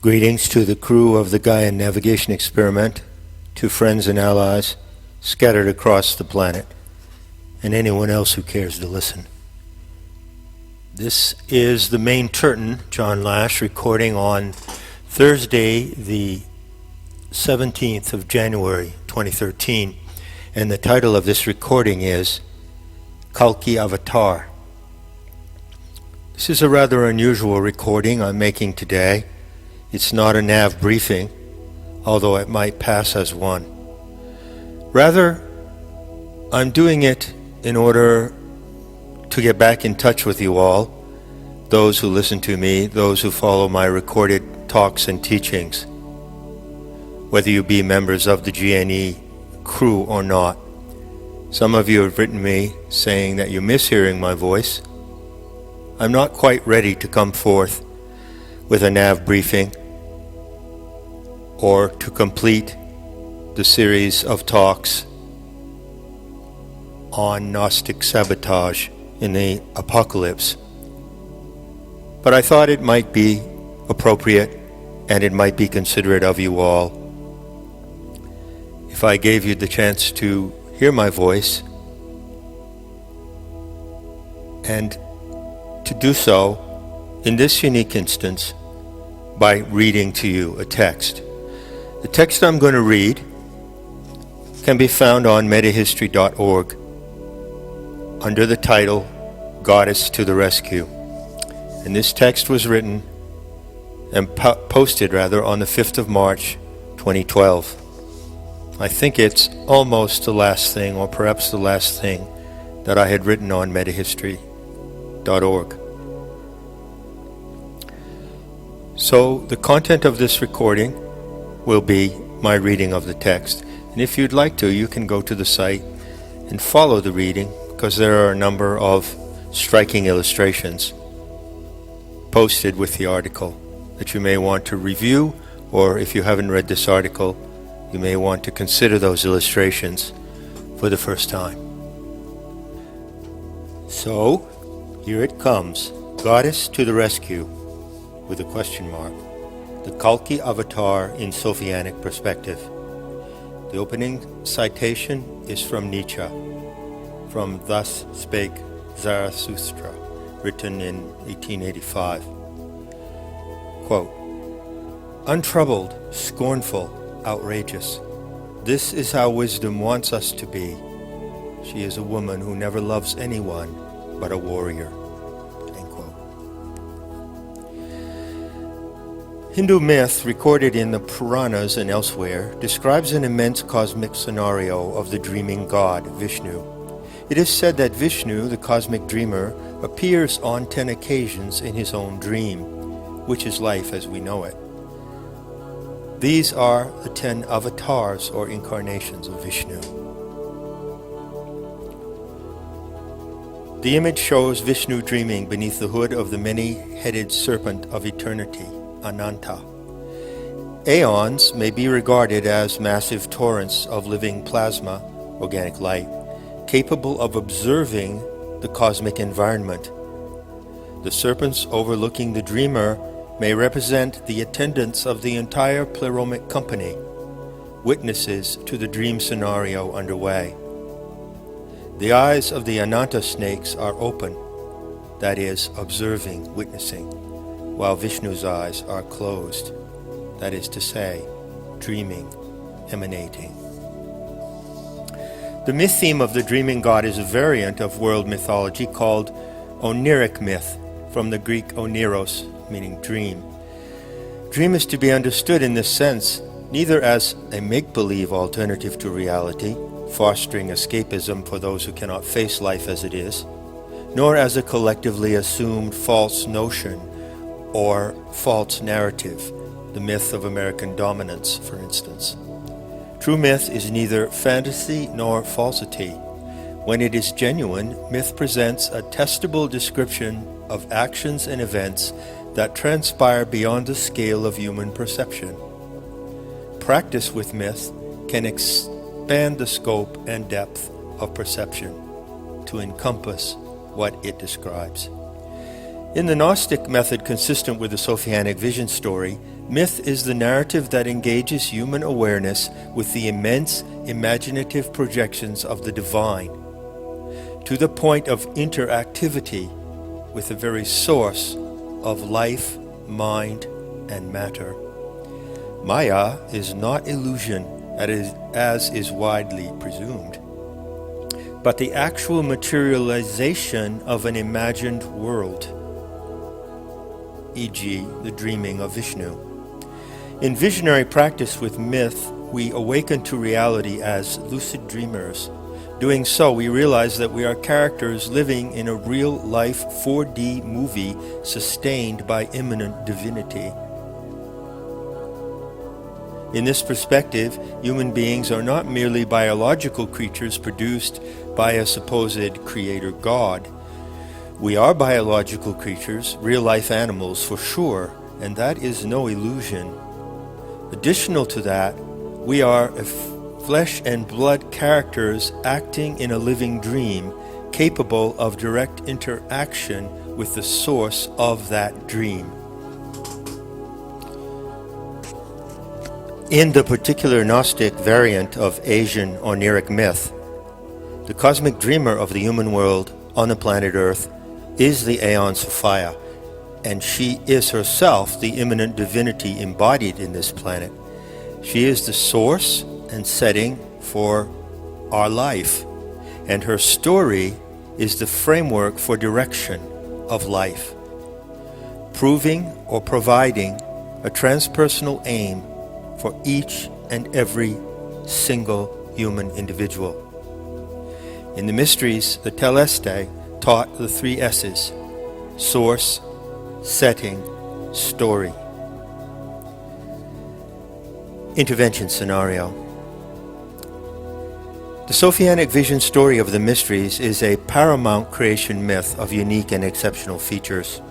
Greetings to the crew of the Gaian Navigation Experiment, to friends and allies scattered across the planet, and anyone else who cares to listen. This is the main Turton, John Lash, recording on Thursday, the 17th of January, 2013, and the title of this recording is Kalki Avatar. This is a rather unusual recording I'm making today. It's not a nav briefing, although it might pass as one. Rather, I'm doing it in order to get back in touch with you all, those who listen to me, those who follow my recorded talks and teachings, whether you be members of the GNE crew or not. Some of you have written me saying that you miss hearing my voice. I'm not quite ready to come forth with a nav briefing or to complete the series of talks on Gnostic sabotage in the apocalypse. But I thought it might be appropriate and it might be considerate of you all if I gave you the chance to hear my voice, and to do so in this unique instance by reading to you a text. The text I'm going to read can be found on metahistory.org under the title Goddess to the Rescue. And this text was written and posted on the 5th of March 2012. I think it's almost the last thing, or perhaps the last thing, that I had written on metahistory.org. So the content of this recording will be my reading of the text. And if you'd like to, you can go to the site and follow the reading, because there are a number of striking illustrations posted with the article that you may want to review, or if you haven't read this article, you may want to consider those illustrations for the first time. So, here it comes. Goddess to the Rescue, with a question mark. The Kalki Avatar in Sophianic Perspective. The opening citation is from Nietzsche, from Thus Spake Zarathustra, written in 1885. Quote, "Untroubled, scornful, outrageous. This is how wisdom wants us to be. She is a woman who never loves anyone but a warrior." End quote. Hindu myth, recorded in the Puranas and elsewhere, describes an immense cosmic scenario of the dreaming god, Vishnu. It is said that Vishnu, the cosmic dreamer, appears on 10 occasions in his own dream, which is life as we know it. These are the 10 avatars or incarnations of Vishnu. The image shows Vishnu dreaming beneath the hood of the many-headed serpent of eternity, Ananta. Aeons may be regarded as massive torrents of living plasma, organic light, capable of observing the cosmic environment. The serpents overlooking the dreamer may represent the attendants of the entire pleromic company, witnesses to the dream scenario underway. The eyes of the Ananta snakes are open, that is, observing, witnessing, while Vishnu's eyes are closed, that is to say, dreaming, emanating. The myth theme of the dreaming god is a variant of world mythology called oniric myth, from the Greek oniros, meaning dream. Dream is to be understood in this sense neither as a make-believe alternative to reality, fostering escapism for those who cannot face life as it is, nor as a collectively assumed false notion or false narrative, the myth of American dominance, for instance. True myth is neither fantasy nor falsity. When it is genuine, myth presents a testable description of actions and events that transpire beyond the scale of human perception. Practice with myth can expand the scope and depth of perception to encompass what it describes. In the Gnostic method consistent with the Sophianic vision story, Myth is the narrative that engages human awareness with the immense imaginative projections of the divine, to the point of interactivity with the very source of life, mind, and matter. Maya is not illusion, as is widely presumed, but the actual materialization of an imagined world, e.g., the dreaming of Vishnu. In visionary practice with myth, we awaken to reality as lucid dreamers. Doing so, we realize that we are characters living in a real-life 4D movie sustained by immanent divinity. In this perspective, human beings are not merely biological creatures produced by a supposed creator God. We are biological creatures, real-life animals for sure, and that is no illusion. Additional to that, we are flesh and blood characters acting in a living dream, capable of direct interaction with the source of that dream. In the particular Gnostic variant of Asian Oniric myth, the cosmic dreamer of the human world on the planet Earth is the Aeon Sophia, and she is herself the immanent divinity embodied in this planet. She is the source and setting for our life, and her story is the framework for direction of life, proving or providing a transpersonal aim for each and every single human individual. In the mysteries, the Teleste taught the 3 S's: source, setting, story. Intervention scenario. The Sophianic vision story of the mysteries is a paramount creation myth of unique and exceptional features.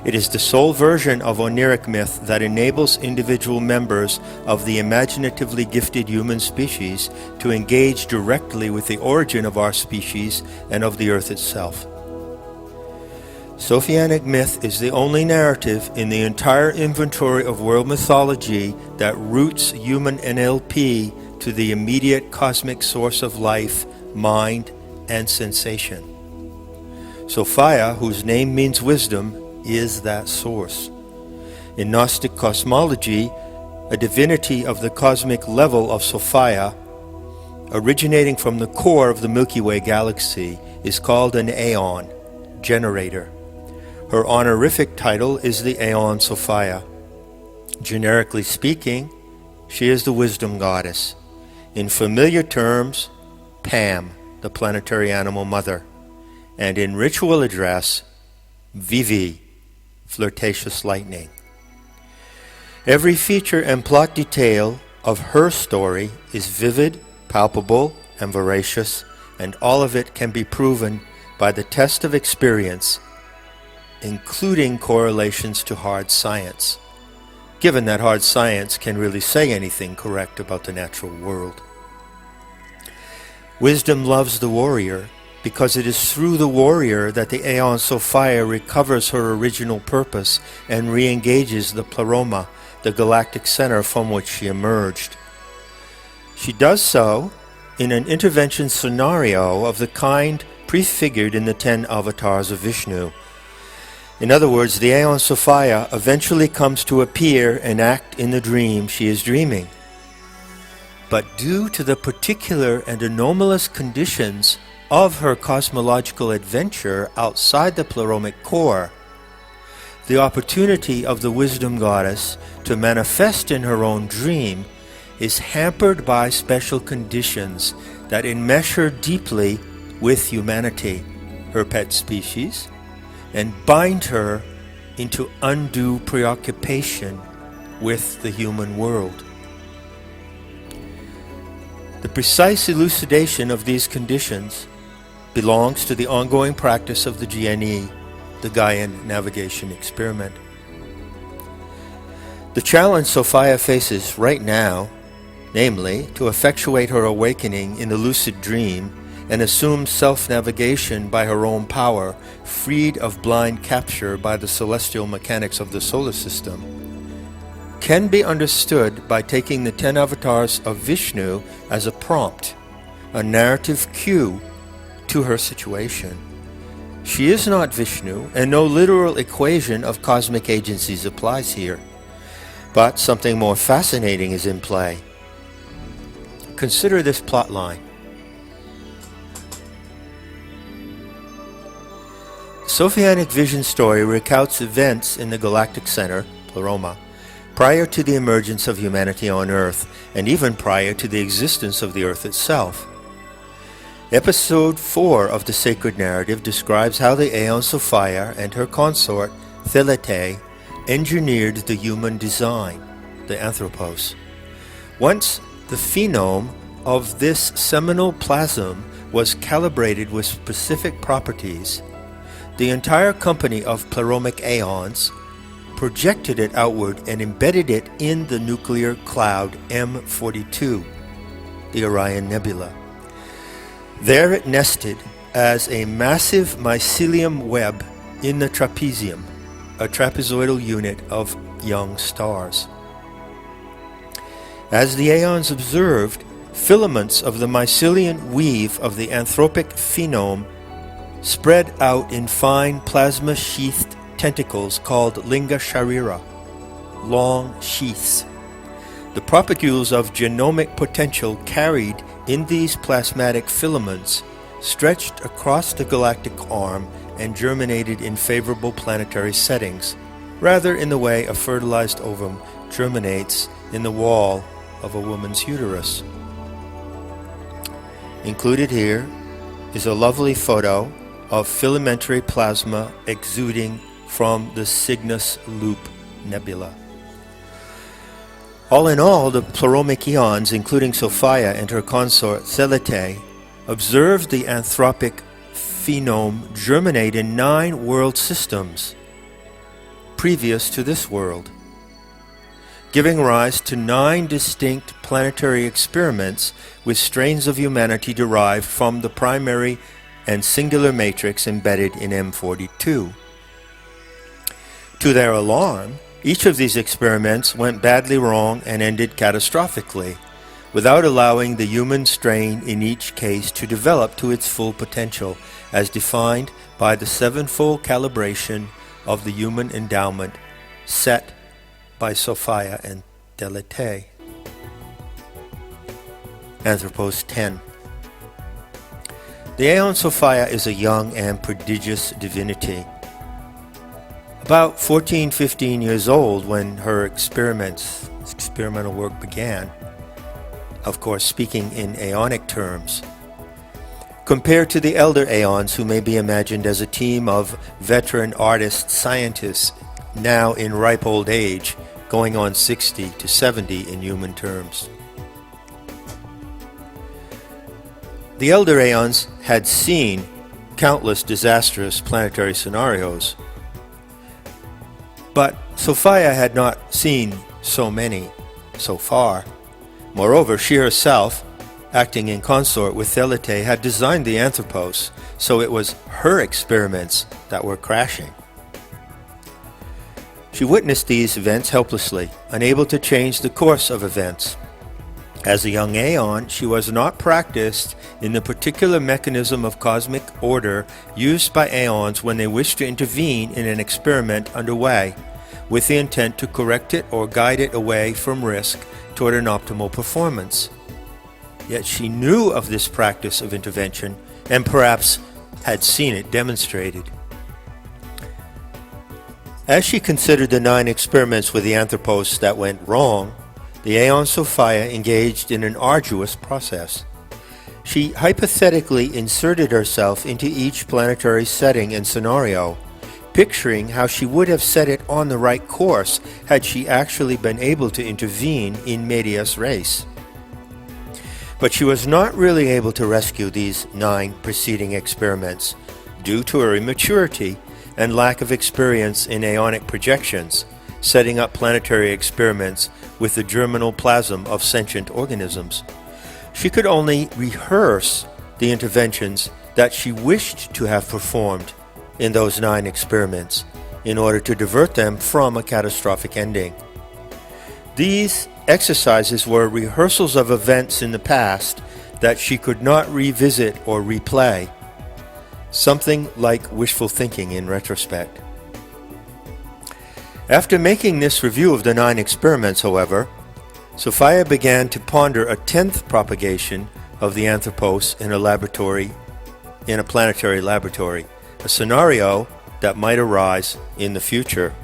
It is the sole version of Oniric myth that enables individual members of the imaginatively gifted human species to engage directly with the origin of our species and of the earth itself. Sophianic myth is the only narrative in the entire inventory of world mythology that roots human NLP to the immediate cosmic source of life, mind, and sensation. Sophia, whose name means wisdom, is that source. In Gnostic cosmology, a divinity of the cosmic level of Sophia, originating from the core of the Milky Way galaxy, is called an Aeon, generator. Her honorific title is the Aeon Sophia. Generically speaking, she is the wisdom goddess. In familiar terms, Pam, the planetary animal mother. And in ritual address, Vivi, flirtatious lightning. Every feature and plot detail of her story is vivid, palpable, and veracious, and all of it can be proven by the test of experience, including correlations to hard science, given that hard science can really say anything correct about the natural world. Wisdom loves the warrior, because it is through the warrior that the Aeon Sophia recovers her original purpose and re-engages the pleroma, the galactic center from which she emerged. She does so in an intervention scenario of the kind prefigured in the 10 avatars of Vishnu. In other words, the Aeon Sophia eventually comes to appear and act in the dream she is dreaming. But due to the particular and anomalous conditions of her cosmological adventure outside the pleromic core, the opportunity of the wisdom goddess to manifest in her own dream is hampered by special conditions that enmesh her deeply with humanity, her pet species, and bind her into undue preoccupation with the human world. The precise elucidation of these conditions belongs to the ongoing practice of the GNE, the Gaian Navigation Experiment. The challenge Sophia faces right now, namely, to effectuate her awakening in the lucid dream and assume self-navigation by her own power, freed of blind capture by the celestial mechanics of the solar system, can be understood by taking the 10 avatars of Vishnu as a prompt, a narrative cue to her situation. She is not Vishnu, and no literal equation of cosmic agencies applies here. But something more fascinating is in play. Consider this plot line. The Sophianic vision story recounts events in the galactic center, Pleroma, prior to the emergence of humanity on Earth, and even prior to the existence of the Earth itself. Episode 4 of the sacred narrative describes how the Aeon Sophia and her consort, Thelete, engineered the human design, the Anthropos. Once the phenome of this seminal plasm was calibrated with specific properties, the entire company of pleromic aeons projected it outward and embedded it in the nuclear cloud M42, the Orion Nebula. There it nested as a massive mycelium web in the trapezium, a trapezoidal unit of young stars. As the aeons observed, filaments of the mycelium weave of the anthropic phenome spread out in fine plasma-sheathed tentacles called linga sharira, long sheaths. The propagules of genomic potential carried in these plasmatic filaments stretched across the galactic arm and germinated in favorable planetary settings, rather in the way a fertilized ovum germinates in the wall of a woman's uterus. Included here is a lovely photo of filamentary plasma exuding from the Cygnus Loop Nebula. All in all, the pleromic eons, including Sophia and her consort Thelete, observed the anthropic phenome germinate in 9 world systems previous to this world, giving rise to 9 distinct planetary experiments with strains of humanity derived from the primary and singular matrix embedded in M42. To their alarm, each of these experiments went badly wrong and ended catastrophically, without allowing the human strain in each case to develop to its full potential, as defined by the 7-fold calibration of the human endowment set by Sophia and Thelete. Anthropos 10. The Aeon Sophia is a young and prodigious divinity, about 14-15 years old when her experimental work began, of course speaking in aeonic terms. Compared to the elder aeons, who may be imagined as a team of veteran artist scientists now in ripe old age, going on 60 to 70 in human terms. The elder aeons had seen countless disastrous planetary scenarios, but Sophia had not seen so many so far. Moreover, she herself, acting in consort with Thelete, had designed the Anthropos, so it was her experiments that were crashing. She witnessed these events helplessly, unable to change the course of events. As a young aeon, she was not practiced in the particular mechanism of cosmic order used by aeons when they wish to intervene in an experiment underway, with the intent to correct it or guide it away from risk toward an optimal performance. Yet she knew of this practice of intervention, and perhaps had seen it demonstrated. As she considered the 9 experiments with the Anthropos that went wrong, the Aeon Sophia engaged in an arduous process. She hypothetically inserted herself into each planetary setting and scenario, picturing how she would have set it on the right course had she actually been able to intervene in medias res. But she was not really able to rescue these 9 preceding experiments due to her immaturity and lack of experience in aeonic projections, setting up planetary experiments with the germinal plasm of sentient organisms. She could only rehearse the interventions that she wished to have performed in those 9 experiments in order to divert them from a catastrophic ending. These exercises were rehearsals of events in the past that she could not revisit or replay, something like wishful thinking in retrospect. After making this review of the 9 experiments, however, Sophia began to ponder a 10th propagation of the Anthropos in a planetary laboratory, a scenario that might arise in the future.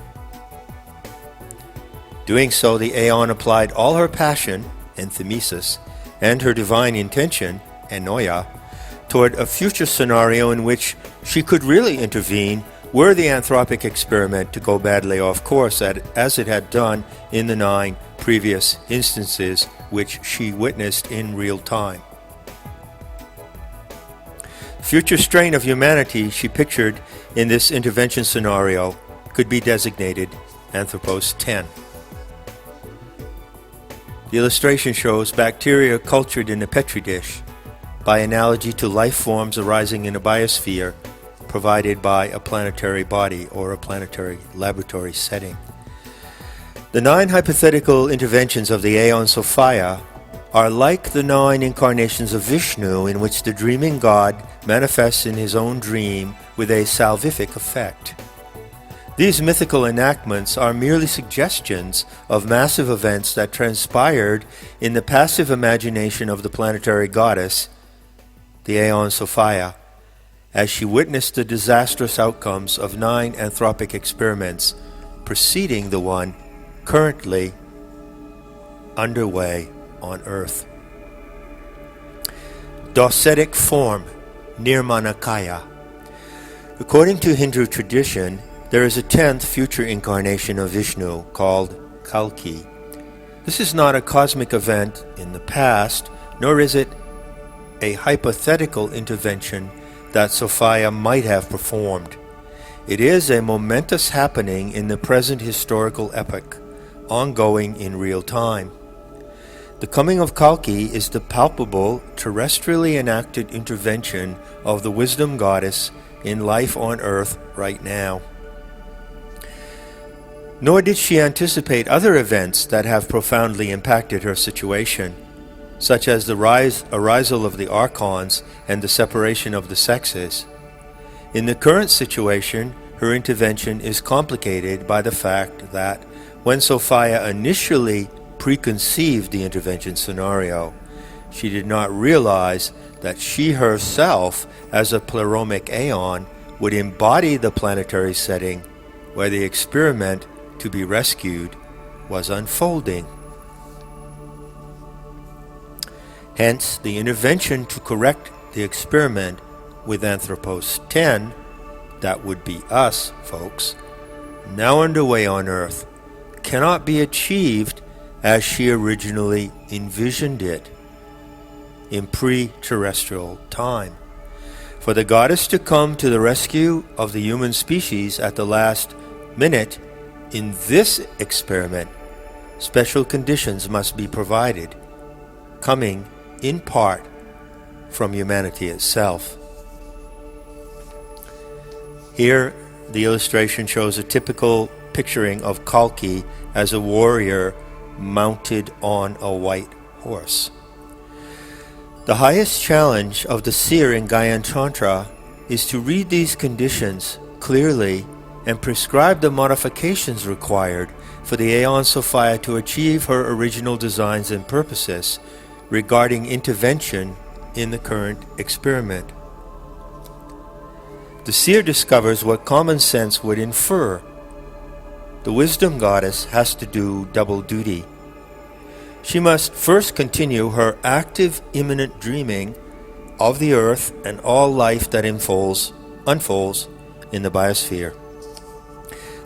Doing so, the Aeon applied all her passion, enthemesis, and her divine intention, enoia, toward a future scenario in which she could really intervene were the anthropic experiment to go badly off course as it had done in the 9 previous instances which she witnessed in real time. The future strain of humanity she pictured in this intervention scenario could be designated Anthropos 10. The illustration shows bacteria cultured in a petri dish, by analogy to life forms arising in a biosphere provided by a planetary body or a planetary laboratory setting. The 9 hypothetical interventions of the Aeon Sophia are like the 9 incarnations of Vishnu, in which the dreaming god manifests in his own dream with a salvific effect. These mythical enactments are merely suggestions of massive events that transpired in the passive imagination of the planetary goddess, the Aeon Sophia, as she witnessed the disastrous outcomes of 9 anthropic experiments preceding the one currently underway on Earth. Docetic form, Nirmanakaya. According to Hindu tradition, there is a 10th future incarnation of Vishnu called Kalki. This is not a cosmic event in the past, nor is it a hypothetical intervention that Sophia might have performed. It is a momentous happening in the present historical epoch, ongoing in real time. The coming of Kalki is the palpable, terrestrially enacted intervention of the wisdom goddess in life on Earth right now. Nor did she anticipate other events that have profoundly impacted her situation, such as the arisal of the archons and the separation of the sexes. In the current situation, her intervention is complicated by the fact that when Sophia initially preconceived the intervention scenario, she did not realize that she herself, as a pleromic aeon, would embody the planetary setting where the experiment to be rescued was unfolding. Hence, the intervention to correct the experiment with Anthropos 10, that would be us, folks, now underway on Earth, cannot be achieved as she originally envisioned it in pre-terrestrial time. For the goddess to come to the rescue of the human species at the last minute in this experiment, special conditions must be provided, coming in part from humanity itself. Here, the illustration shows a typical picturing of Kalki as a warrior mounted on a white horse. The highest challenge of the seer in Gyan Tantra is to read these conditions clearly and prescribe the modifications required for the Aeon Sophia to achieve her original designs and purposes regarding intervention in the current experiment. The seer discovers what common sense would infer. The wisdom goddess has to do double duty. She must first continue her active immanent dreaming of the earth and all life that unfolds in the biosphere.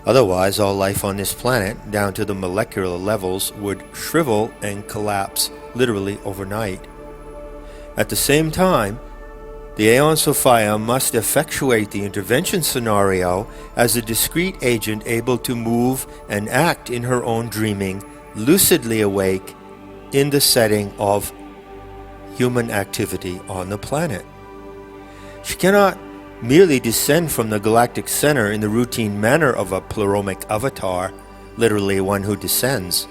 Otherwise, all life on this planet, down to the molecular levels, would shrivel and collapse literally overnight. At the same time, the Aeon Sophia must effectuate the intervention scenario as a discrete agent able to move and act in her own dreaming, lucidly awake in the setting of human activity on the planet. She cannot merely descend from the galactic center in the routine manner of a pleromic avatar, literally one who descends.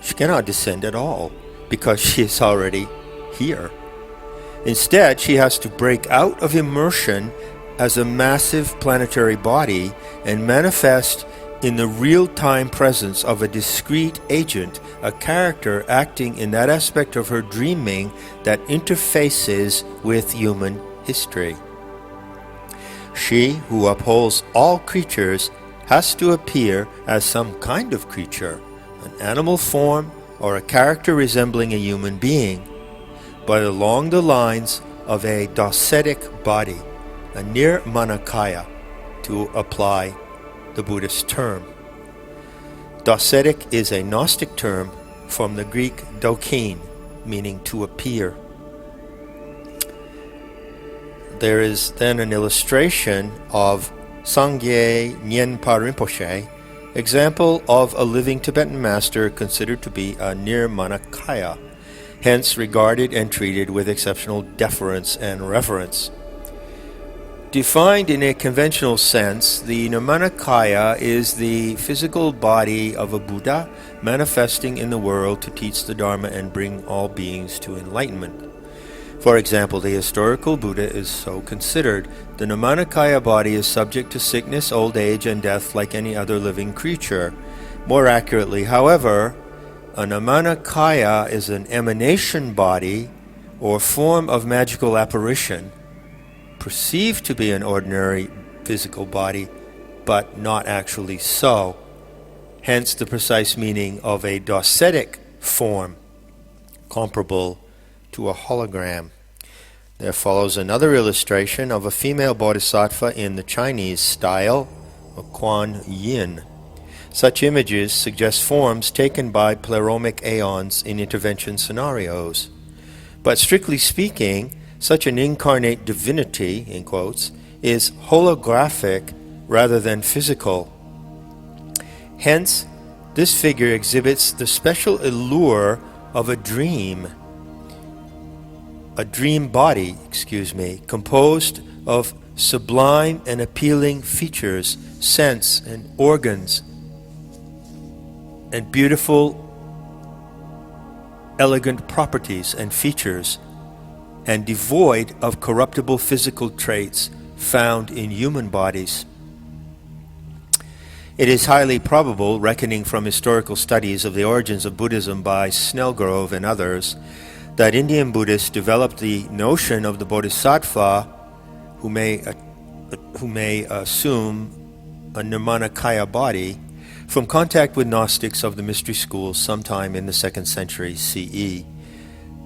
She cannot descend at all because she is already here. Instead, she has to break out of immersion as a massive planetary body and manifest in the real-time presence of a discrete agent, a character acting in that aspect of her dreaming that interfaces with human history. She, who upholds all creatures, has to appear as some kind of creature, an animal form or a character resembling a human being, but along the lines of a docetic body, a nirmanakaya, to apply the Buddhist term. Docetic is a Gnostic term from the Greek dokein, meaning to appear. There is then an illustration of Sangye Nyenpa Rinpoche, example of a living Tibetan master considered to be a nirmanakaya, hence regarded and treated with exceptional deference and reverence. Defined in a conventional sense, the nirmanakaya is the physical body of a Buddha manifesting in the world to teach the Dharma and bring all beings to enlightenment. For example, the historical Buddha is so considered. The nirmanakaya body is subject to sickness, old age, and death like any other living creature. More accurately, however, a nirmanakaya is an emanation body or form of magical apparition, perceived to be an ordinary physical body, but not actually so. Hence the precise meaning of a docetic form, comparable to a hologram. There follows another illustration of a female bodhisattva in the Chinese style of Kuan Yin. Such images suggest forms taken by pleromic aeons in intervention scenarios. But strictly speaking, such an incarnate divinity, in quotes, is holographic rather than physical. Hence, this figure exhibits the special allure of a dream body, composed of sublime and appealing features, sense and organs, and beautiful, elegant properties and features, and devoid of corruptible physical traits found in human bodies. It is highly probable, reckoning from historical studies of the origins of Buddhism by Snellgrove and others, that Indian Buddhists developed the notion of the bodhisattva who may assume a nirmanakaya body from contact with Gnostics of the mystery schools sometime in the 2nd century CE.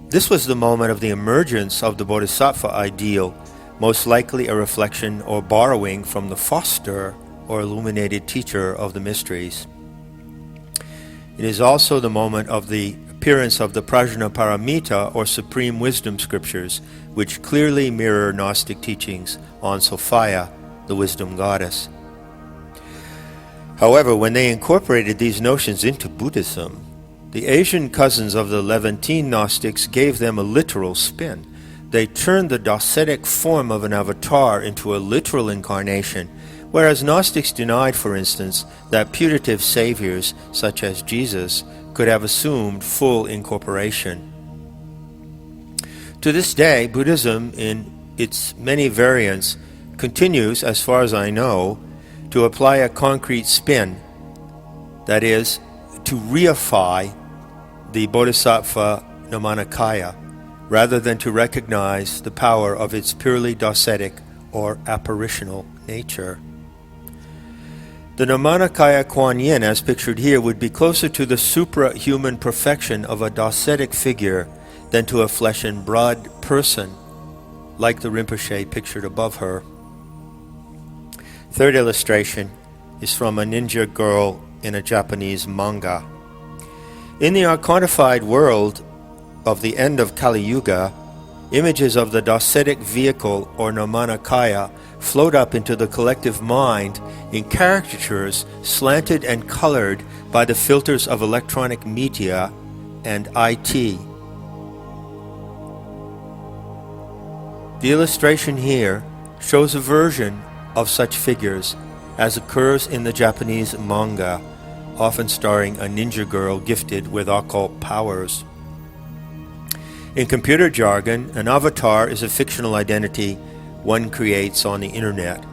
This was the moment of the emergence of the bodhisattva ideal, most likely a reflection or borrowing from the foster or illuminated teacher of the mysteries. It is also the moment of the appearance of the Prajnaparamita or Supreme Wisdom Scriptures, which clearly mirror Gnostic teachings on Sophia, the wisdom goddess. However, when they incorporated these notions into Buddhism, the Asian cousins of the Levantine Gnostics gave them a literal spin. They turned the docetic form of an avatar into a literal incarnation, whereas Gnostics denied, for instance, that putative saviors, such as Jesus, could have assumed full incorporation. To this day, Buddhism, in its many variants, continues, as far as I know, to apply a concrete spin, that is, to reify the Bodhisattva Nirmanakaya, rather than to recognize the power of its purely docetic or apparitional nature. The Nirmanakaya Kuan Yin, as pictured here, would be closer to the supra-human perfection of a docetic figure than to a flesh and blood person, like the Rinpoche pictured above her. Third illustration is from a ninja girl in a Japanese manga. In the archonified world of the end of Kali Yuga, images of the docetic vehicle or Nirmanakaya float up into the collective mind in caricatures slanted and colored by the filters of electronic media and IT. The illustration here shows a version of such figures as occurs in the Japanese manga, often starring a ninja girl gifted with occult powers. In computer jargon, an avatar is a fictional identity one creates on the internet.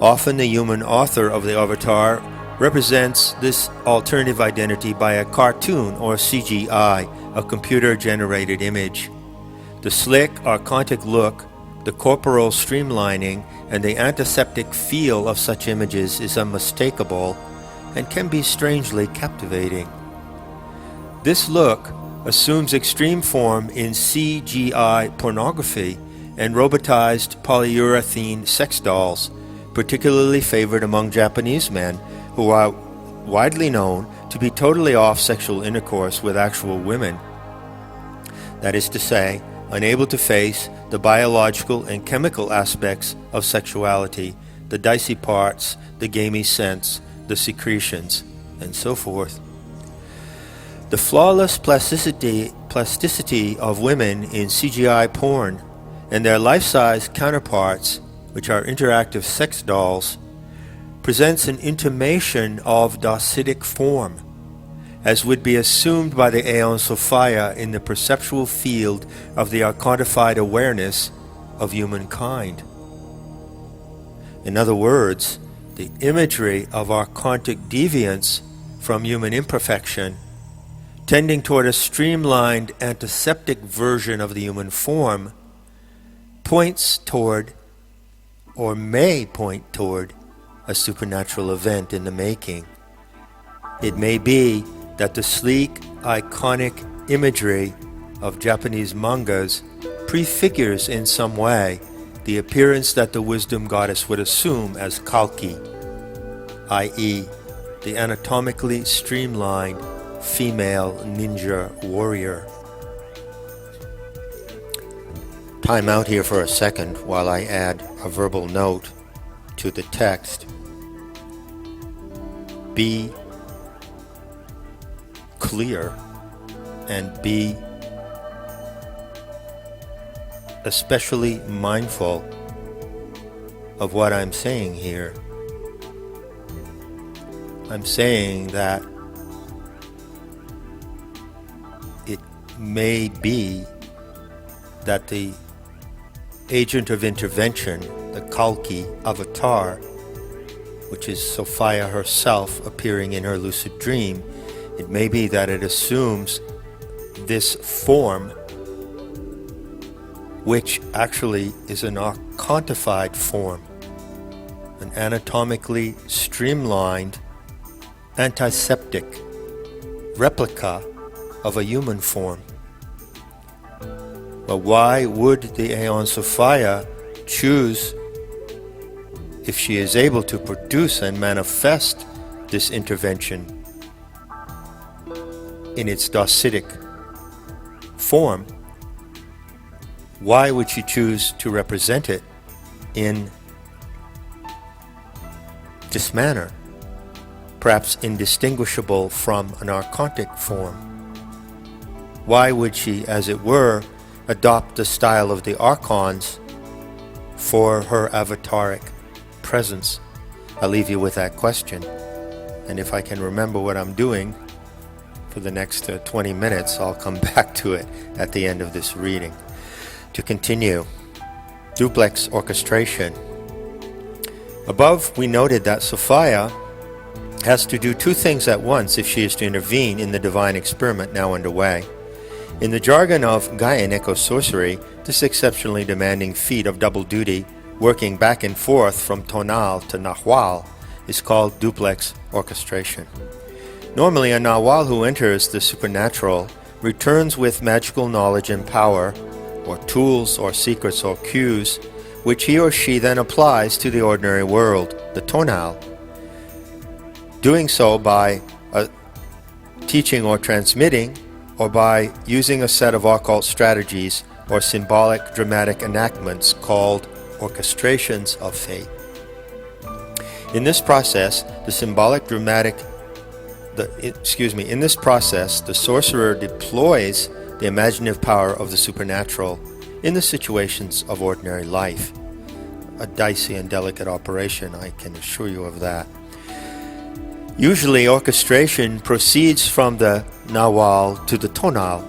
Often the human author of the avatar represents this alternative identity by a cartoon or CGI, a computer-generated image. The slick, archontic look, the corporal streamlining, and the antiseptic feel of such images is unmistakable and can be strangely captivating. This look assumes extreme form in CGI pornography and robotized polyurethane sex dolls, particularly favored among Japanese men who are widely known to be totally off sexual intercourse with actual women. That is to say, unable to face the biological and chemical aspects of sexuality, the dicey parts, the gamey scents, the secretions, and so forth. The flawless plasticity of women in CGI porn and their life-size counterparts, which are interactive sex dolls, presents an intimation of Docetic form, as would be assumed by the Aeon Sophia in the perceptual field of the archontified awareness of humankind. In other words, the imagery of archontic deviance from human imperfection, tending toward a streamlined antiseptic version of the human form, points toward, or may point toward, a supernatural event in the making. It may be that the sleek, iconic imagery of Japanese mangas prefigures in some way the appearance that the wisdom goddess would assume as Kalki, i.e., the anatomically streamlined female ninja warrior. Time out here for a second while I add a verbal note to the text. Be clear and be especially mindful of what I'm saying here. I'm saying that it may be that the agent of intervention, the Kalki Avatar, which is Sophia herself appearing in her lucid dream, it may be that it assumes this form, which actually is an archontified form, an anatomically streamlined, antiseptic replica of a human form. But why would the Aeon Sophia choose, if she is able to produce and manifest this intervention in its Docetic form, why would she choose to represent it in this manner, perhaps indistinguishable from an archontic form? Why would she, as it were, adopt the style of the archons for her avataric presence? I'll leave you with that question, and if I can remember what I'm doing for the next 20 minutes, I'll come back to it at the end of this reading. To continue, duplex orchestration. Above, we noted that Sophia has to do two things at once if she is to intervene in the divine experiment now underway. In the jargon of Gaian eco-sorcery, this exceptionally demanding feat of double duty, working back and forth from tonal to nahual, is called duplex orchestration. Normally, a nahual who enters the supernatural returns with magical knowledge and power, or tools or secrets or cues, which he or she then applies to the ordinary world, the tonal, doing so by teaching or transmitting, or by using a set of occult strategies or symbolic dramatic enactments called orchestrations of fate. In this process, the sorcerer deploys the imaginative power of the supernatural in the situations of ordinary life. A dicey and delicate operation, I can assure you of that. Usually orchestration proceeds from the nawal to the tonal,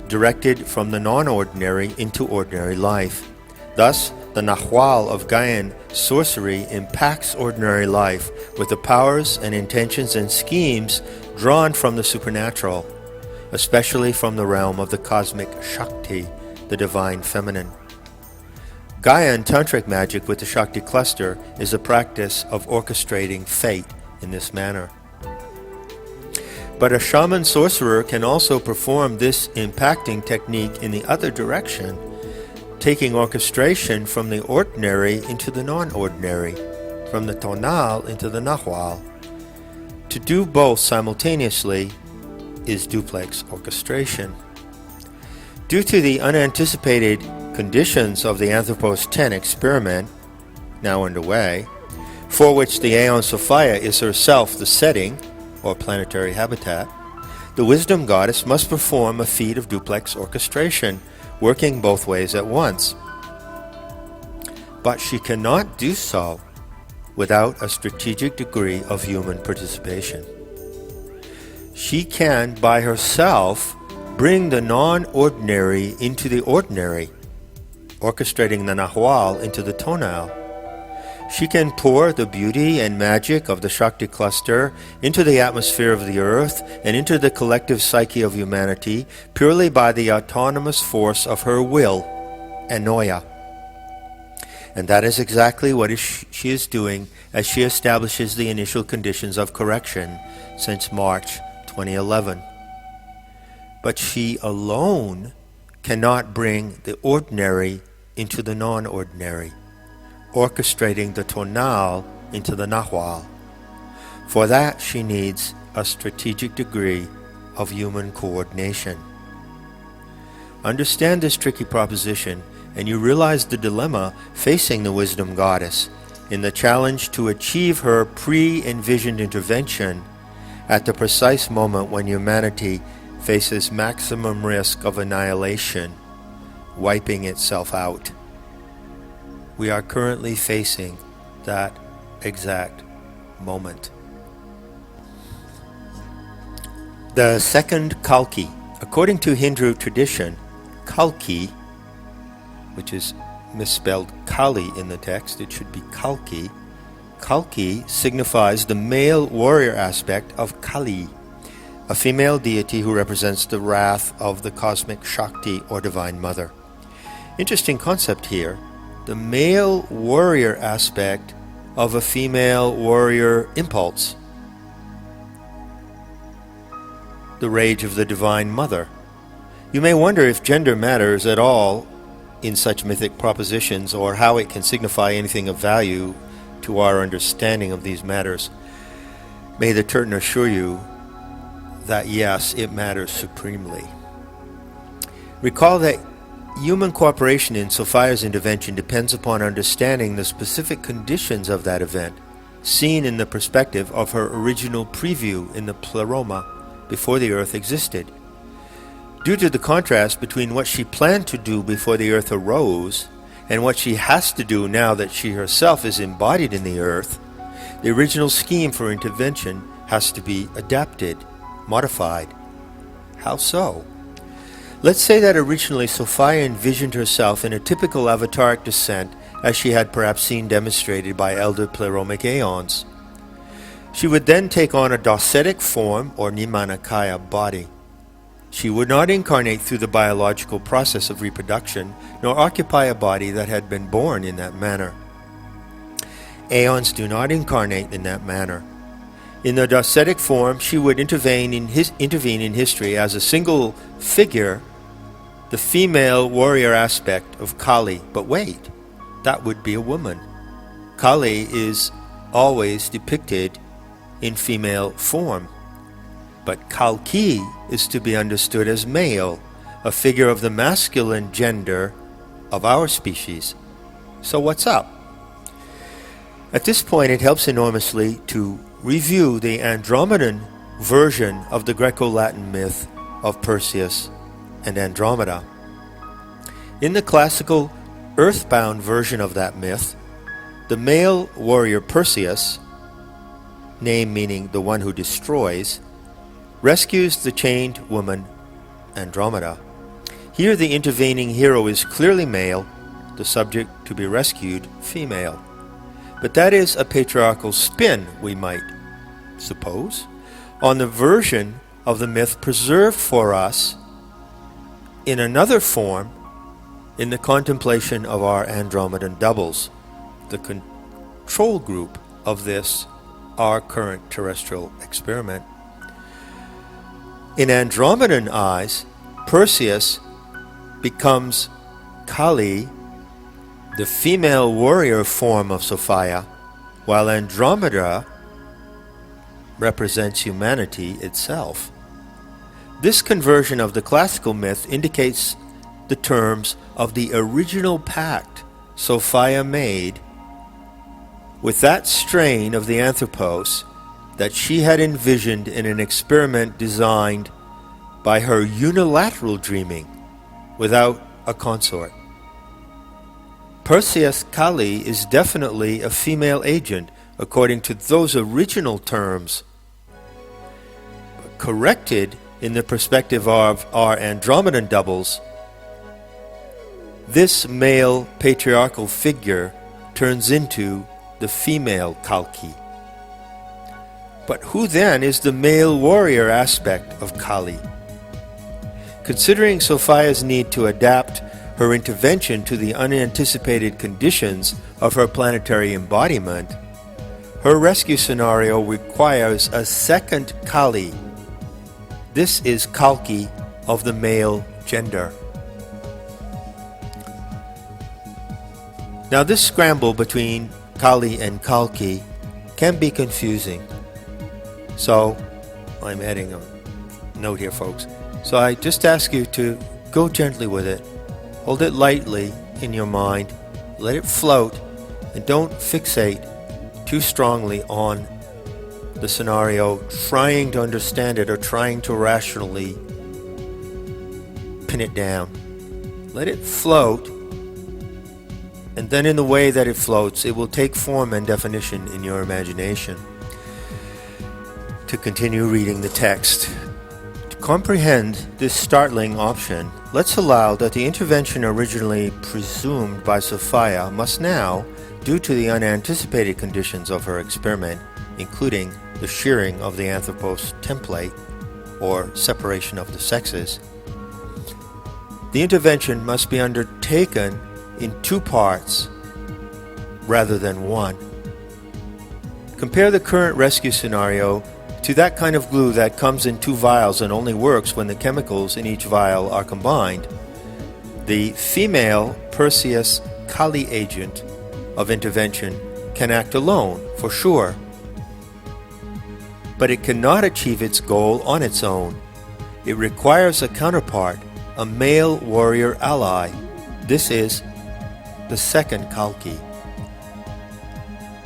directed from the non-ordinary into ordinary life. Thus, the nahwal of Gaian sorcery impacts ordinary life with the powers and intentions and schemes drawn from the supernatural, especially from the realm of the cosmic Shakti, the divine feminine. Gaian tantric magic with the Shakti cluster is a practice of orchestrating fate in this manner. But a shaman sorcerer can also perform this impacting technique in the other direction, taking orchestration from the ordinary into the non-ordinary, from the tonal into the nahwal. To do both simultaneously is duplex orchestration. Due to the unanticipated conditions of the Anthropos 10 experiment, now underway, for which the Aeon Sophia is herself the setting, or planetary habitat, the wisdom goddess must perform a feat of duplex orchestration, working both ways at once. But she cannot do so without a strategic degree of human participation. She can, by herself, bring the non-ordinary into the ordinary, orchestrating the nahwal into the tonal. She can pour the beauty and magic of the Shakti cluster into the atmosphere of the earth and into the collective psyche of humanity purely by the autonomous force of her will, Anoya. And that is exactly what she is doing as she establishes the initial conditions of correction since March 2011. But she alone cannot bring the ordinary into the non-ordinary, orchestrating the tonal into the nahwal. For that she needs a strategic degree of human coordination. Understand this tricky proposition and you realize the dilemma facing the wisdom goddess in the challenge to achieve her pre-envisioned intervention at the precise moment when humanity faces maximum risk of annihilation, wiping itself out. We are currently facing that exact moment. The second Kalki. According to Hindu tradition, Kalki, which is misspelled Kali in the text, it should be Kalki. Kalki signifies the male warrior aspect of Kali, a female deity who represents the wrath of the cosmic Shakti or Divine Mother. Interesting concept here. The male warrior aspect of a female warrior impulse. The rage of the Divine Mother. You may wonder if gender matters at all in such mythic propositions or how it can signify anything of value to our understanding of these matters. May the Turton assure you that yes, it matters supremely. Recall that human cooperation in Sophia's intervention depends upon understanding the specific conditions of that event, seen in the perspective of her original preview in the pleroma before the earth existed. Due to the contrast between what she planned to do before the earth arose and what she has to do now that she herself is embodied in the earth, the original scheme for intervention has to be adapted, modified. How so? Let's say that originally Sophia envisioned herself in a typical avataric descent as she had perhaps seen demonstrated by elder pleromic aeons. She would then take on a docetic form or Nimanakaya body. She would not incarnate through the biological process of reproduction, nor occupy a body that had been born in that manner. Aeons do not incarnate in that manner. In the docetic form, she would intervene in history as a single figure, the female warrior aspect of Kali. But wait, that would be a woman. Kali is always depicted in female form. But Kalki is to be understood as male, a figure of the masculine gender of our species. So what's up? At this point, it helps enormously to review the Andromedan version of the Greco-Latin myth of Perseus and Andromeda. In the classical earthbound version of that myth, the male warrior Perseus name meaning the one who destroys, rescues the chained woman Andromeda. Here the intervening hero is clearly male, the subject to be rescued female. But that is a patriarchal spin, we might suppose, on the version of the myth preserved for us in another form in the contemplation of our Andromedan doubles, the control group of this, our current terrestrial experiment. In Andromedan eyes, Perseus becomes Kali, the female warrior form of Sophia, while Andromeda represents humanity itself. This conversion of the classical myth indicates the terms of the original pact Sophia made with that strain of the Anthropos that she had envisioned in an experiment designed by her unilateral dreaming without a consort. Perseus Kali is definitely a female agent according to those original terms, but corrected in the perspective of our Andromedan doubles. This male patriarchal figure turns into the female Kalki. But who then is the male warrior aspect of Kali? Considering Sophia's need to adapt her intervention to the unanticipated conditions of her planetary embodiment, her rescue scenario requires a second Kali. This is Kalki of the male gender. Now this scramble between Kali and Kalki can be confusing. So, I'm adding a note here, folks. So I just ask you to go gently with it. Hold it lightly in your mind. Let it float, and don't fixate too strongly on the scenario, trying to understand it or trying to rationally pin it down. Let it float, and then in the way that it floats, it will take form and definition in your imagination. To continue reading the text. To comprehend this startling option, let's allow that the intervention originally presumed by Sophia must now, due to the unanticipated conditions of her experiment, including the shearing of the Anthropos template, or separation of the sexes, the intervention must be undertaken in two parts rather than one. Compare the current rescue scenario to that kind of glue that comes in two vials and only works when the chemicals in each vial are combined. The female Perseus Kali agent of intervention can act alone, for sure, but it cannot achieve its goal on its own. It requires a counterpart, a male warrior ally. This is the second Kalki.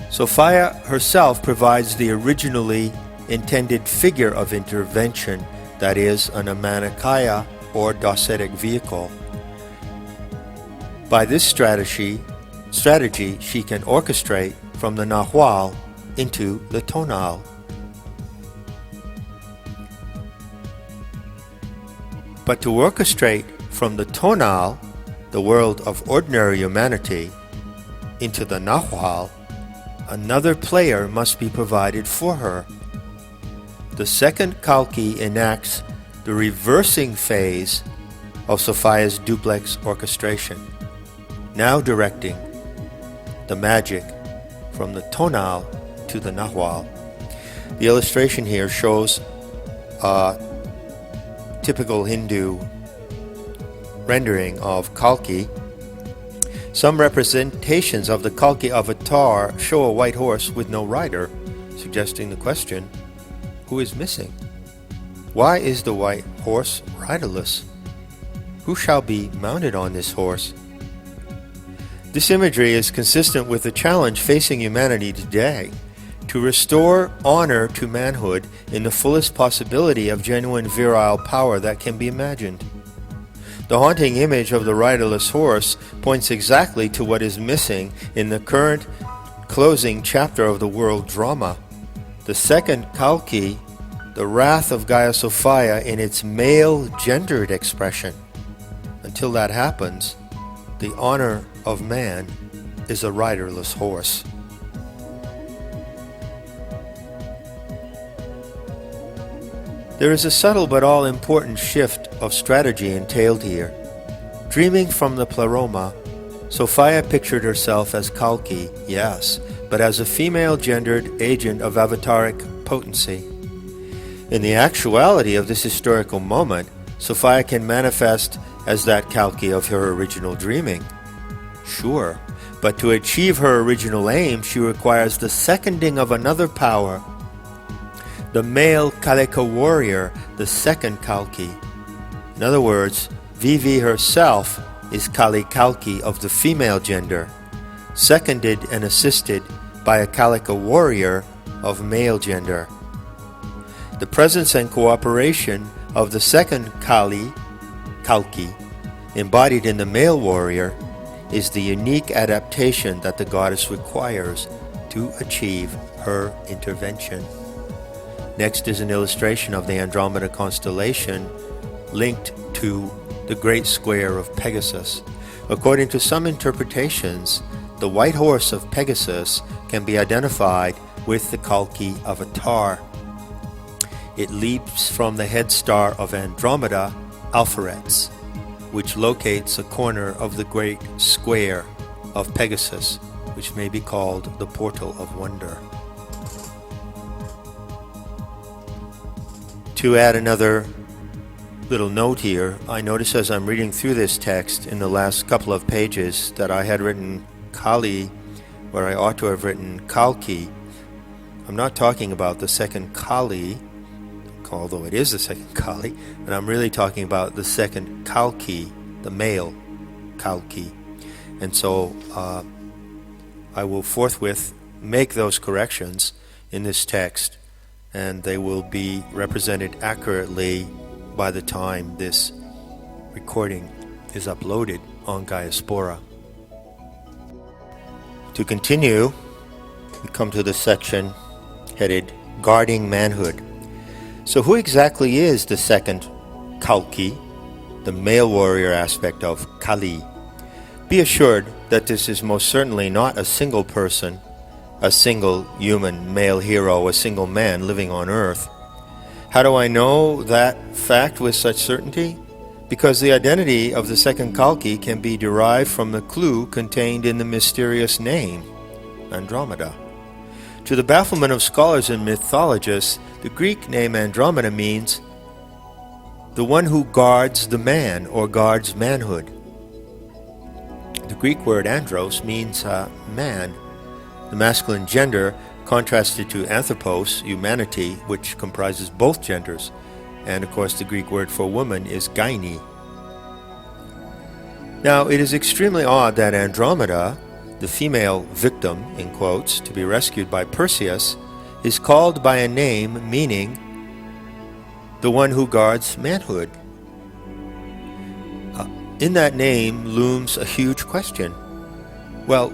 Sophia herself provides the originally intended figure of intervention, that is, an Amanakaya or docetic vehicle. By this strategy she can orchestrate from the Nahual into the Tonal. But to orchestrate from the Tonal, the world of ordinary humanity, into the Nahual, another player must be provided for her. The second Kalki enacts the reversing phase of Sophia's duplex orchestration, now directing the magic from the Tonal to the Nahual. The illustration here shows a typical Hindu rendering of Kalki. Some representations of the Kalki Avatar show a white horse with no rider, suggesting the question, who is missing? Why is the white horse riderless? Who shall be mounted on this horse? This imagery is consistent with the challenge facing humanity today, to restore honor to manhood in the fullest possibility of genuine virile power that can be imagined. The haunting image of the riderless horse points exactly to what is missing in the current closing chapter of the world drama. The second Kalki, the wrath of Gaia Sophia in its male gendered expression. Until that happens, the honor of man is a riderless horse. There is a subtle but all-important shift of strategy entailed here. Dreaming from the pleroma, Sophia pictured herself as Kalki, yes, but as a female-gendered agent of avataric potency. In the actuality of this historical moment, Sophia can manifest as that Kalki of her original dreaming. Sure, but to achieve her original aim, she requires the seconding of another power, the male Kalika warrior, the second Kalki. In other words, Vivi herself is Kali Kalki of the female gender, seconded and assisted by a Kalika warrior of male gender. The presence and cooperation of the second Kalki, embodied in the male warrior, is the unique adaptation that the goddess requires to achieve her intervention. Next is an illustration of the Andromeda constellation linked to the Great Square of Pegasus. According to some interpretations, the white horse of Pegasus can be identified with the Kalki Avatar. It leaps from the head star of Andromeda, Alpheretz, which locates a corner of the Great Square of Pegasus, which may be called the Portal of Wonder. To add another little note here, I notice as I'm reading through this text in the last couple of pages that I had written Kali where I ought to have written Kalki. I'm not talking about the second Kali, although it is the second Kali, but I'm really talking about the second Kalki, the male Kalki. And so I will forthwith make those corrections in this text, and they will be represented accurately by the time this recording is uploaded on Gaiaspora. To continue, we come to the section headed Guarding Manhood. So who exactly is the second Kalki, the male warrior aspect of Kali? Be assured that this is most certainly not a single person, a single human male hero, a single man living on Earth. How do I know that fact with such certainty? Because the identity of the second Kalki can be derived from the clue contained in the mysterious name, Andromeda. To the bafflement of scholars and mythologists, the Greek name Andromeda means the one who guards the man or guards manhood. The Greek word andros means man, the masculine gender, contrasted to anthropos, humanity, which comprises both genders. And of course the Greek word for woman is gyne. Now it is extremely odd that Andromeda, the female victim, in quotes, to be rescued by Perseus, is called by a name meaning the one who guards manhood. In that name looms a huge question. Well,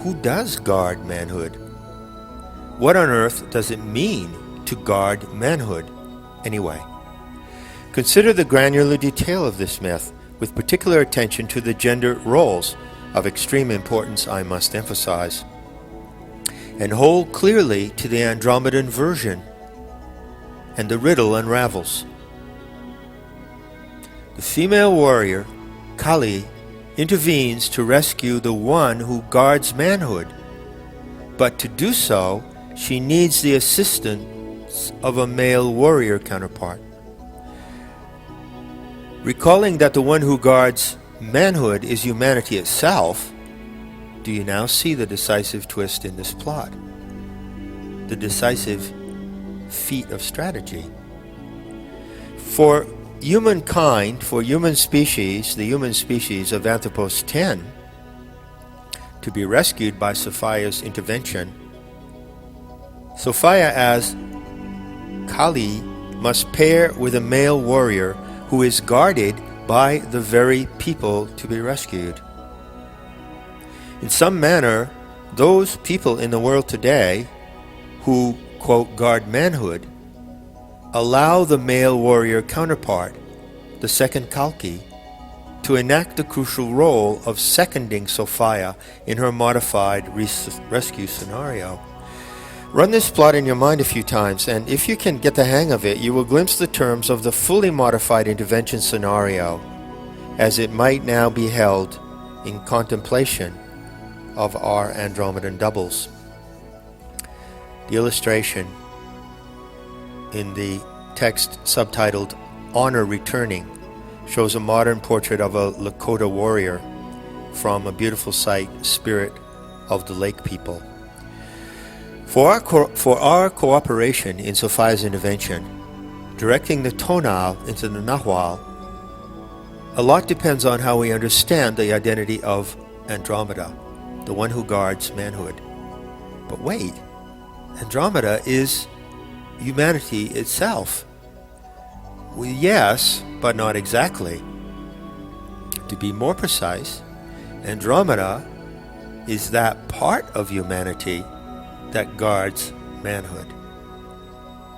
who does guard manhood? What on earth does it mean to guard manhood, anyway? Consider the granular detail of this myth, with particular attention to the gender roles, of extreme importance, I must emphasize, and hold clearly to the Andromedan version, and the riddle unravels. The female warrior, Kali, intervenes to rescue the one who guards manhood, but to do so, she needs the assistance of a male warrior counterpart. Recalling that the one who guards manhood is humanity itself, do you now see the decisive twist in this plot? The decisive feat of strategy. For humankind, for human species, the human species of Anthropos 10, to be rescued by Sophia's intervention, Sophia as Kali must pair with a male warrior who is guarded by the very people to be rescued. In some manner, those people in the world today who quote, guard manhood, allow the male warrior counterpart, the second Kalki, to enact the crucial role of seconding Sophia in her modified rescue scenario. Run this plot in your mind a few times, and if you can get the hang of it, you will glimpse the terms of the fully modified intervention scenario as it might now be held in contemplation of our Andromedan doubles. The illustration in the text subtitled Honor Returning shows a modern portrait of a Lakota warrior from a beautiful site, Spirit of the Lake People. For our cooperation in Sophia's intervention, directing the tonal into the Nahual, a lot depends on how we understand the identity of Andromeda, the one who guards manhood. But wait, Andromeda is humanity itself. Well, yes, but not exactly. To be more precise, Andromeda is that part of humanity that guards manhood.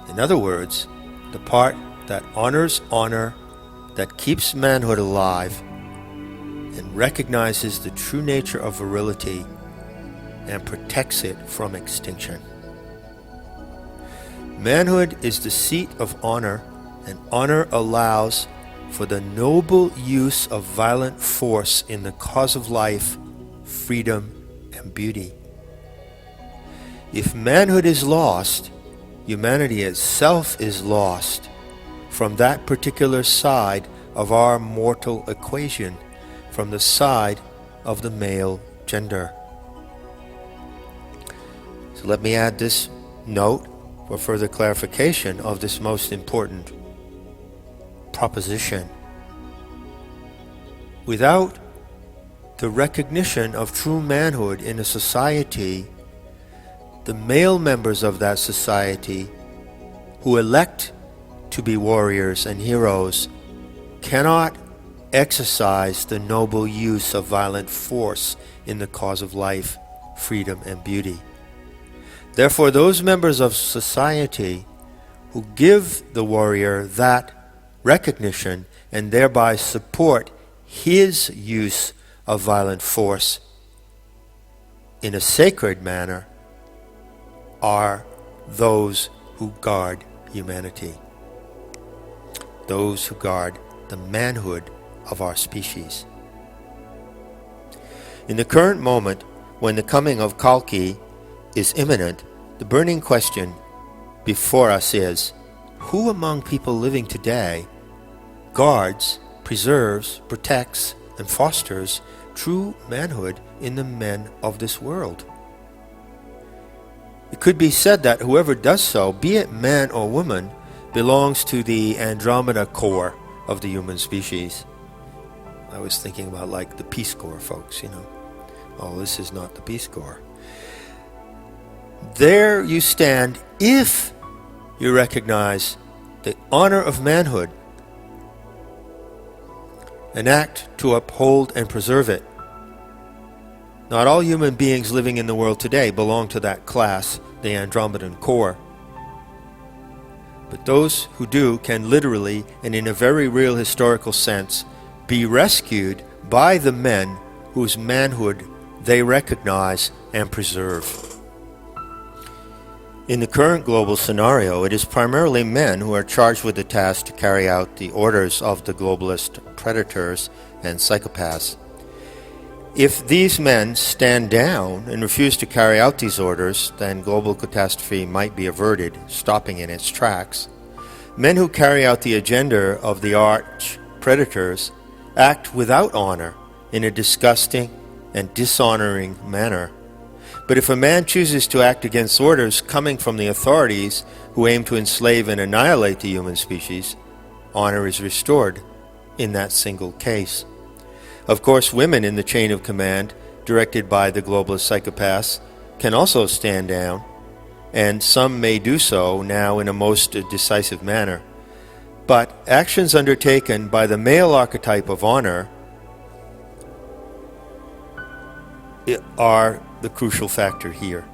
In other words, the part that honors honor, that keeps manhood alive, and recognizes the true nature of virility and protects it from extinction. Manhood is the seat of honor, and honor allows for the noble use of violent force in the cause of life, freedom, and beauty. If manhood is lost, humanity itself is lost from that particular side of our mortal equation, from the side of the male gender. So let me add this note for further clarification of this most important proposition. Without the recognition of true manhood in a society, the male members of that society who elect to be warriors and heroes cannot exercise the noble use of violent force in the cause of life, freedom, and beauty. Therefore, those members of society who give the warrior that recognition and thereby support his use of violent force in a sacred manner are those who guard humanity, those who guard the manhood of our species. In the current moment, when the coming of Kalki is imminent, the burning question before us is, who among people living today guards, preserves, protects, and fosters true manhood in the men of this world? It could be said that whoever does so, be it man or woman, belongs to the Andromeda core of the human species. I was thinking about like the Peace Corps folks, Oh, this is not the Peace Corps. There you stand if you recognize the honor of manhood and act to uphold and preserve it. Not all human beings living in the world today belong to that class, the Andromedan core. But those who do can literally, and in a very real historical sense, be rescued by the men whose manhood they recognize and preserve. In the current global scenario, it is primarily men who are charged with the task to carry out the orders of the globalist predators and psychopaths. If these men stand down and refuse to carry out these orders, then global catastrophe might be averted, stopping in its tracks. Men who carry out the agenda of the arch predators act without honor in a disgusting and dishonoring manner. But if a man chooses to act against orders coming from the authorities who aim to enslave and annihilate the human species, honor is restored in that single case. Of course, women in the chain of command, directed by the globalist psychopaths, can also stand down, and some may do so now in a most decisive manner. But actions undertaken by the male archetype of honor are the crucial factor here.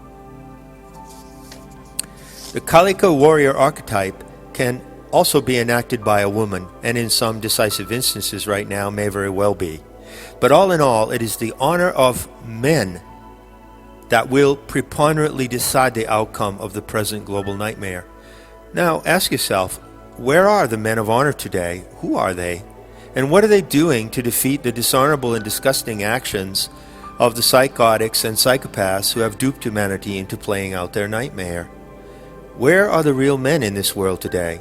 The Kalika warrior archetype can also be enacted by a woman, and in some decisive instances right now may very well be. But all in all, it is the honor of men that will preponderantly decide the outcome of the present global nightmare. Now ask yourself, where are the men of honor today? Who are they? And what are they doing to defeat the dishonorable and disgusting actions of the psychotics and psychopaths who have duped humanity into playing out their nightmare? Where are the real men in this world today?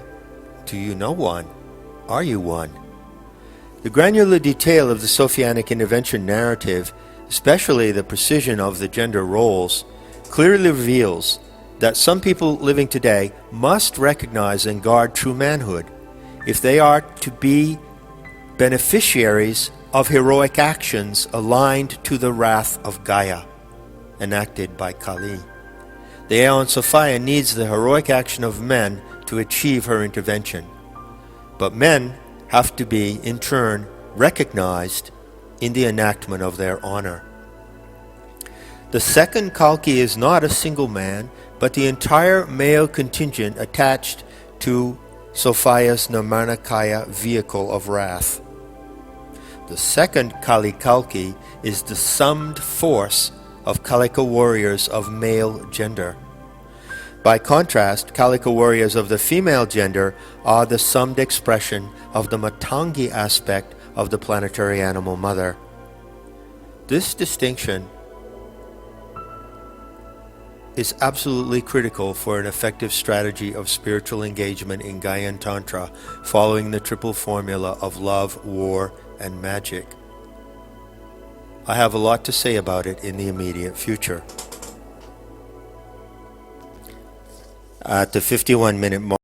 Do you know one? Are you one? The granular detail of the Sophianic intervention narrative, especially the precision of the gender roles, clearly reveals that some people living today must recognize and guard true manhood if they are to be beneficiaries of heroic actions aligned to the wrath of Gaia, enacted by Kali. The Aeon Sophia needs the heroic action of men to achieve her intervention. But men have to be, in turn, recognized in the enactment of their honor. The second Kalki is not a single man, but the entire male contingent attached to Sophia's Nirmanakaya vehicle of wrath. The second Kali Kalki is the summed force of Kalika warriors of male gender. By contrast, Kalika warriors of the female gender are the summed expression of the Matangi aspect of the planetary animal mother. This distinction is absolutely critical for an effective strategy of spiritual engagement in Gaian Tantra, following the triple formula of love, war, and magic. I have a lot to say about it in the immediate future. At the 51-minute mark,